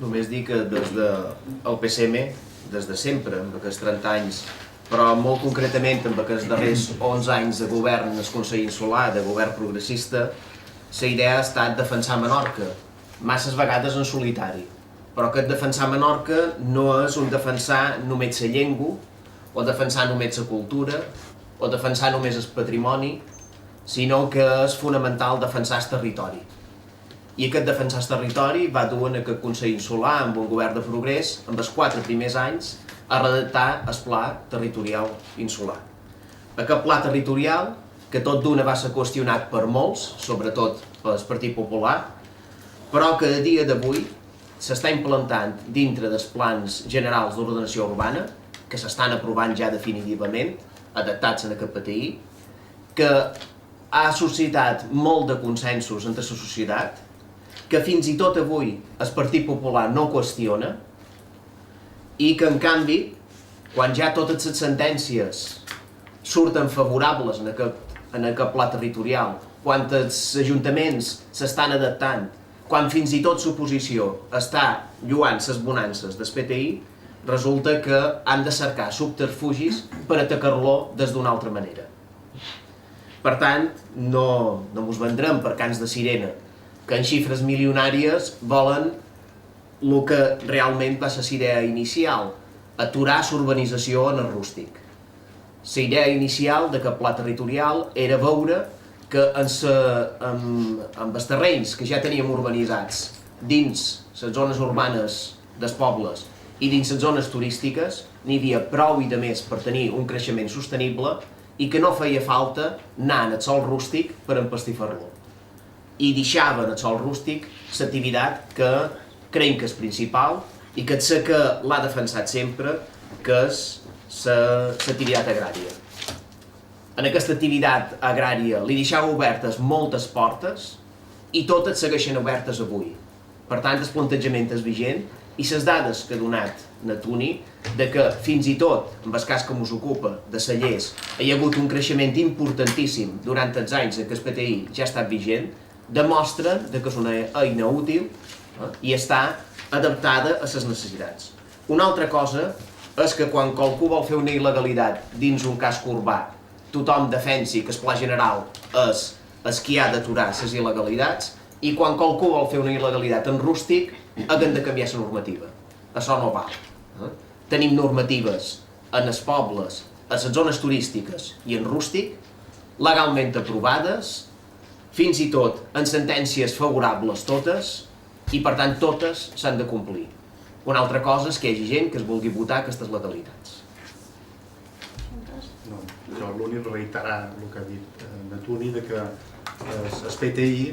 Només dir que des del PSM, des de sempre, amb aquests 30 anys, però molt concretament amb aquests darrers 11 anys de govern al Consell Insular, de govern progressista, la idea ha estat defensar Menorca, masses vegades en solitari. Però aquest defensar Menorca no és un defensar només la llengua, o defensar només la cultura, o defensar només el patrimoni, sinó que és fonamental defensar el territori. I aquest defensar el territori va dur en aquest Consell Insular, amb un govern de progrés, amb els 4 primers anys, a redactar el Pla Territorial Insular. Aquest pla territorial, que tot d'una va ser qüestionat per molts, sobretot pel Partit Popular, però que a dia d'avui s'està implantant dintre dels plans generals d'ordenació urbana, que s'estan aprovant ja definitivament, adaptats en aquest PTI, que ha suscitat molt de consensos entre la societat, que fins i tot avui el Partit Popular no qüestiona, i que, en canvi, quan ja totes les sentències surten favorables en aquest pla territorial, quan els ajuntaments s'estan adaptant, quan fins i tot l'oposició està lluant les bonances del PTI, resulta que han de cercar subterfugis per atacar-lo des d'una altra manera. Per tant, no ens vendrem per cants de sirena, que en xifres milionàries volen el que realment va ser la idea inicial, aturar l'urbanització en el rústic. La idea inicial d'aquest pla territorial era veure que amb els terrenys que ja teníem urbanitzats dins les zones urbanes dels pobles i dins les zones turístiques n'hi havia prou i de més per tenir un creixement sostenible i que no feia falta anar en el sòl rústic per empastifar-lo. I deixava en el sòl rústic l'activitat que creiem que és principal i que sé que l'ha defensat sempre, que és l'activitat agrària. En aquesta activitat agrària li deixava obertes moltes portes i totes segueixen obertes avui. Per tant, el plantejament és vigent i les dades que ha donat Natuni, de que fins i tot, en el cas que ens ocupa, de Cellers, hi ha hagut un creixement importantíssim durant els anys en què el PTI ja ha estat vigent, demostren que és una eina útil i està adaptada a les necessitats. Una altra cosa és que quan qualcú vol fer una il·legalitat dins un casc urbà, tothom defensi que el pla general és qui ha d'aturar les il·legalitats i quan qualcú vol fer una il·legalitat en rústic haguem de canviar la normativa. Això no val. Tenim normatives en els pobles, a les zones turístiques i en rústic, legalment aprovades, fins i tot en sentències favorables totes, i per tant totes s'han de complir. Una altra cosa és que hi hagi gent que es vulgui votar aquestes legalitats. No, jo l'únic reiterar el que ha dit Natuni, que el PTI,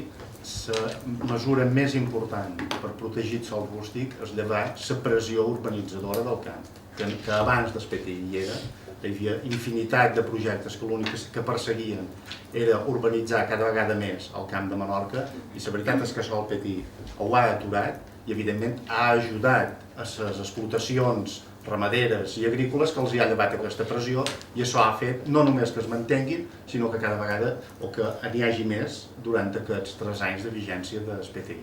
la mesura més important per protegir el sòl rústic és llevar la pressió urbanitzadora del camp, que abans del PTI hi era. Hi havia infinitat de projectes que l'únic que perseguien era urbanitzar cada vegada més el camp de Menorca i la veritat és que això el PTI ho ha aturat i evidentment ha ajudat a les explotacions ramaderes i agrícoles que els hi ha llevat aquesta pressió i això ha fet no només que es mantinguin sinó que cada vegada o que n'hi hagi més durant aquests 3 anys de vigència del PTI.